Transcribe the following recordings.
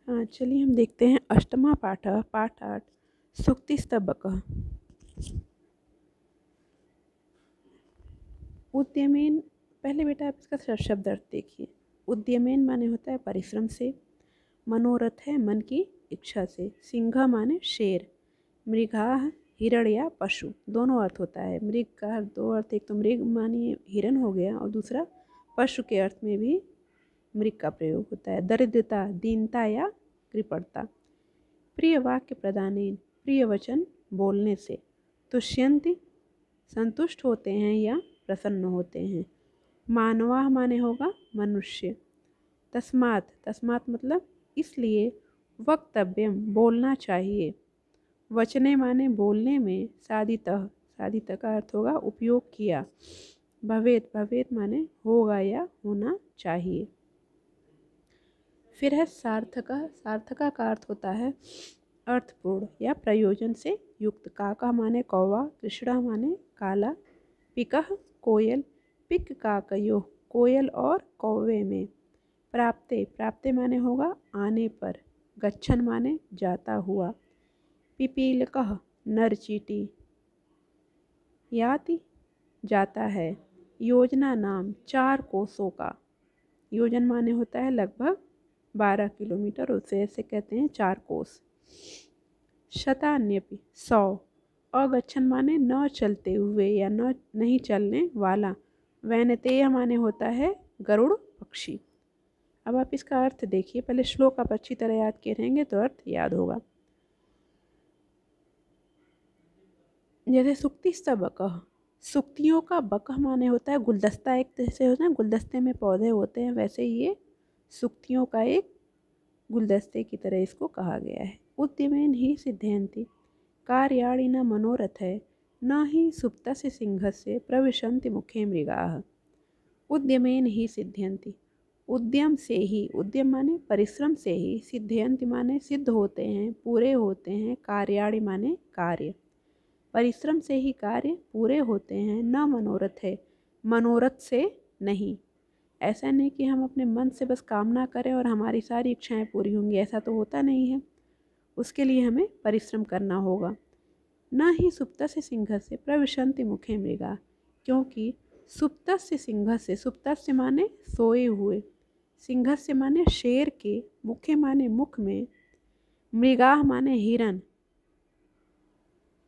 हाँ, चलिए हम देखते हैं अष्टमा पाठ पाठ 8 सूक्तिस्तबकः। उद्यमेन, पहले बेटा आप इसका शब्द अर्थ देखिए। उद्यमेन माने होता है परिश्रम से, मनोरथ है मन की इच्छा से, सिंह माने शेर, मृगाह हिरण या पशु, दोनों अर्थ होता है। मृग का दो अर्थ, एक तो मृग माने हिरण हो गया और दूसरा पशु के अर्थ में भी मृग का प्रयोग होता है। दरिद्रता, दीनता या कृपणता। प्रिय वाक्य प्रदानेन, प्रिय वचन बोलने से। तुष्यन्ति, संतुष्ट होते हैं या प्रसन्न होते हैं। मानवाः माने होगा मनुष्य। तस्मात्, तस्मात् मतलब इसलिए। वक्तव्यम, बोलना चाहिए। वचने माने बोलने में। साधितः, साधितः का अर्थ होगा उपयोग किया। भवेत, भवेत माने होगा या होना चाहिए। फिर है सार्थका, सार्थका का अर्थ होता है अर्थपूर्ण या प्रयोजन से युक्त। काका माने कौवा, कृष्णा माने काला, पिकह कोयल, पिक काकयो कोयल और कौवे में। प्राप्ते, प्राप्ते माने होगा आने पर। गच्छन माने जाता हुआ। पिपीलकः नर चींटी, याति जाता है। योजना नाम, 4 कोसों का। योजन माने होता है लगभग 12 किलोमीटर, उसे ऐसे कहते हैं 4 कोस। शतान्यपि 100। अगच्छन माने न चलते हुए या न नहीं चलने वाला। वैनतेय माने होता है गरुड़ पक्षी। अब आप इसका अर्थ देखिए, पहले श्लोक आप अच्छी तरह याद किए रहेंगे तो अर्थ याद होगा। जैसे सूक्तिस्तबकः, सूक्तियों का बकह माने होता है गुलदस्ता। एक जैसे होता है गुलदस्ते में पौधे होते हैं, वैसे ये सूक्तियों का एक गुलदस्ते की तरह इसको कहा गया है। उद्यमेन ही सिद्धयन्ति, कार्याणि न मनोरथ है, न ही सुप्तस्य सिंहस्य प्रविशन्ति मुखे मृगाः। उद्यमेन ही सिद्धयन्ति, उद्यम से ही, उद्यम माने परिश्रम से ही, सिद्धयन्ति माने सिद्ध होते हैं, पूरे होते हैं, कार्याणि माने कार्य, परिश्रम से ही कार्य पूरे होते हैं। न मनोरथ है, मनोरथ से नहीं। ऐसा नहीं कि हम अपने मन से बस कामना करें और हमारी सारी इच्छाएं पूरी होंगी, ऐसा तो होता नहीं है। उसके लिए हमें परिश्रम करना होगा। न ही सुप्तस्य सिंहस्य प्रविशन्ति मुखे मृगा, क्योंकि सुप्तस्य सिंहस्य, सुप्तस्य माने सोए हुए, सिंहस्य माने शेर के, मुखे माने मुख में, मृगाः माने हिरन,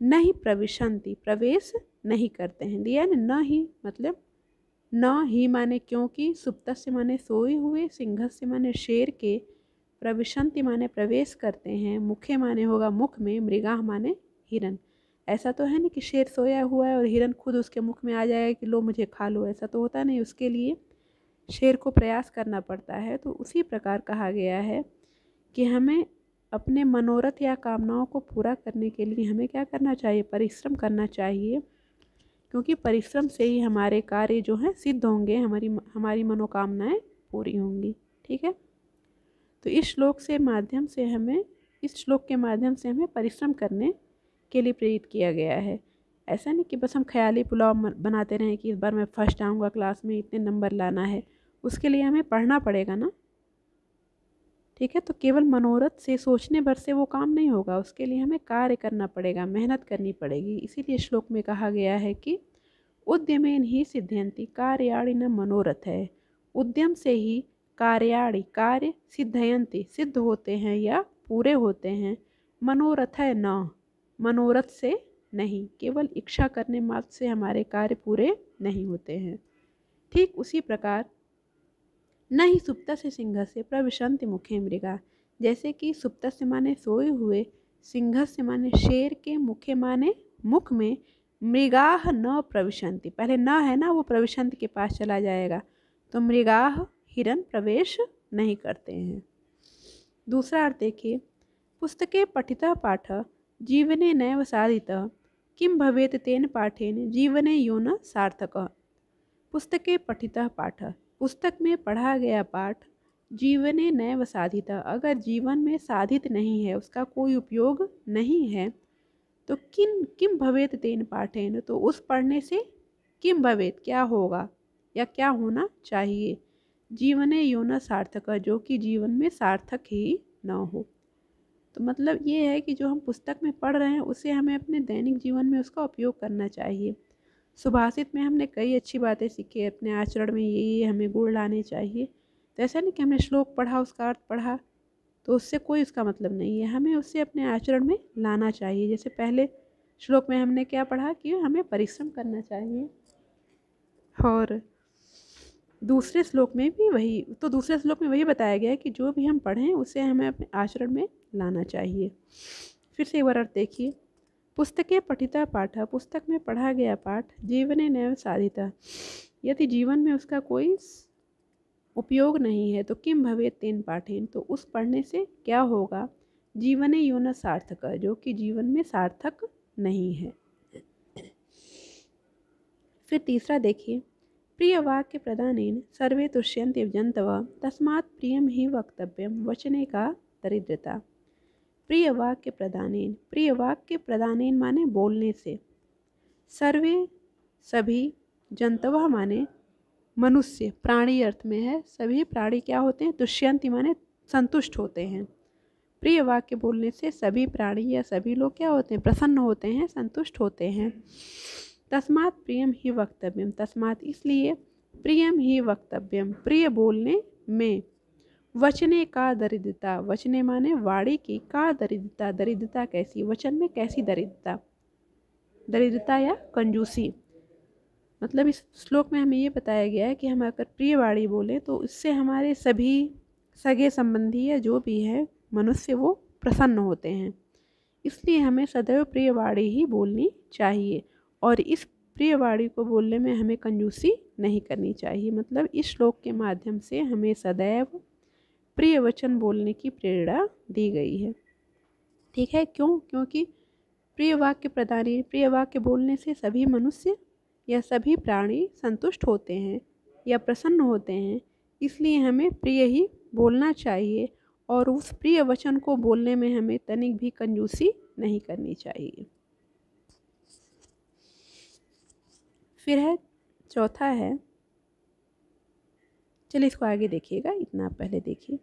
नहीं प्रविशन्ति प्रवेश नहीं करते हैं। दिया न ही मतलब न ही माने क्योंकि, सुप्तस्य माने सोए हुए, सिंहस्य माने शेर के, प्रविशन्ति माने प्रवेश करते हैं, मुखे माने होगा मुख में, मृगाः माने हिरन। ऐसा तो है नहीं कि शेर सोया हुआ है और हिरन खुद उसके मुख में आ जाएगा कि लो मुझे खा लो, ऐसा तो होता नहीं। उसके लिए शेर को प्रयास करना पड़ता है। तो उसी प्रकार कहा गया है कि हमें अपने मनोरथ या कामनाओं को पूरा करने के लिए हमें क्या करना चाहिए, परिश्रम करना चाहिए। क्योंकि परिश्रम से ही हमारे कार्य जो हैं सिद्ध होंगे, हमारी मनोकामनाएं पूरी होंगी। ठीक है, तो इस श्लोक के माध्यम से हमें परिश्रम करने के लिए प्रेरित किया गया है। ऐसा नहीं कि बस हम ख्याली पुलाव बनाते रहें कि इस बार मैं फर्स्ट आऊँगा क्लास में, इतने नंबर लाना है। उसके लिए हमें पढ़ना पड़ेगा ना। ठीक है, तो केवल मनोरथ से, सोचने भर से वो काम नहीं होगा, उसके लिए हमें कार्य करना पड़ेगा, मेहनत करनी पड़ेगी। इसीलिए श्लोक में कहा गया है कि उद्यमेन ही सिद्धयन्ति कार्याणि न मनोरथ है। उद्यम से ही कार्याणि कार्य, सिद्धयन्ति सिद्ध होते हैं या पूरे होते हैं। मनोरथ है न, मनोरथ से नहीं, केवल इच्छा करने मात्र से हमारे कार्य पूरे नहीं होते हैं। ठीक उसी प्रकार न ही सुप्तस्य सिंहस्य प्रविशन्ति मुखे मृगा, जैसे कि सुप्तस्य माने सोए हुए, सिंहस्य माने शेर के, मुखे माने मुख में, मृगाः न प्रविशन्ति, पहले न है ना, वो प्रविशन्ति के पास चला जाएगा, तो मृगाः हिरन प्रवेश नहीं करते हैं। दूसरा अर्थ देखिए, पुस्तके पठितः पाठः जीवने नैव साधितः, किं भवेत् तेन पाठेन जीवने यो न सार्थकः। पुस्तके पठितः पाठः, पुस्तक में पढ़ा गया पाठ, जीवने नैव साधितः, अगर जीवन में साधित नहीं है, उसका कोई उपयोग नहीं है, तो किम भवेत तेन पाठेन, तो उस पढ़ने से किम भवेत क्या होगा या क्या होना चाहिए। जीवने यो न सार्थक, जो कि जीवन में सार्थक ही न हो। तो मतलब ये है कि जो हम पुस्तक में पढ़ रहे हैं उसे हमें अपने दैनिक जीवन में उसका उपयोग करना चाहिए। सुभाषित में हमने कई अच्छी बातें सीखी, अपने आचरण में ये हमें गुण लाने चाहिए। तो ऐसा नहीं कि हमने श्लोक पढ़ा, उसका अर्थ पढ़ा तो उससे कोई उसका मतलब नहीं है, हमें उससे अपने आचरण में लाना चाहिए। जैसे पहले श्लोक में हमने क्या पढ़ा कि हमें परिश्रम करना चाहिए, और दूसरे श्लोक में भी वही बताया गया है कि जो भी हम पढ़ें उसे हमें अपने आचरण में लाना चाहिए। फिर से एक बार अर्थ देखिए, पुस्तके पठिता पाठ, पुस्तक में पढ़ा गया पाठ जीवने नैव साधिता, यदि जीवन में उसका कोई उपयोग नहीं है तो किम भवेत् तेन पाठेन, तो उस पढ़ने से क्या होगा, जीवने यो न सार्थक, जो कि जीवन में सार्थक नहीं है। फिर तीसरा देखिए, प्रिय वाक्य प्रदानेन सर्वे तुष्यन्ते जन्तवः तस्मात् प्रियम ही वक्तव्यम, वचने का दरिद्रता। प्रिय वाक्य प्रदानेन माने बोलने से, सर्वे सभी, जंतवः माने मनुष्य, प्राणी अर्थ में है, सभी प्राणी क्या होते हैं, तुष्यन्ति माने संतुष्ट होते हैं। प्रिय वाक्य बोलने से सभी प्राणी या सभी लोग क्या होते हैं, प्रसन्न होते हैं, संतुष्ट होते हैं। तस्मात् प्रियम ही वक्तव्यम, तस्मात् इसलिए, प्रियम ही वक्तव्यम प्रिय बोलने में, वचने का दरिद्रता, वचने माने वाणी की, का दरिद्रता, दरिद्रता कैसी, वचन में कैसी दरिद्रता, दरिद्रता या कंजूसी। मतलब इस श्लोक में हमें ये बताया गया है कि हम अगर प्रिय वाणी बोलें तो इससे हमारे सभी सगे संबंधी या जो भी है मनुष्य वो प्रसन्न होते हैं। इसलिए हमें सदैव प्रिय वाणी ही बोलनी चाहिए, और इस प्रिय वाणी को बोलने में हमें कंजूसी नहीं करनी चाहिए। मतलब इस श्लोक के माध्यम से हमें सदैव प्रिय वचन बोलने की प्रेरणा दी गई है। ठीक है, क्यों? क्योंकि प्रिय वाक्य प्रदानी, प्रिय वाक्य बोलने से सभी मनुष्य या सभी प्राणी संतुष्ट होते हैं या प्रसन्न होते हैं, इसलिए हमें प्रिय ही बोलना चाहिए, और उस प्रिय वचन को बोलने में हमें तनिक भी कंजूसी नहीं करनी चाहिए। फिर है चौथा है, चलिए इसको आगे देखिएगा, इतना आप पहले देखिए।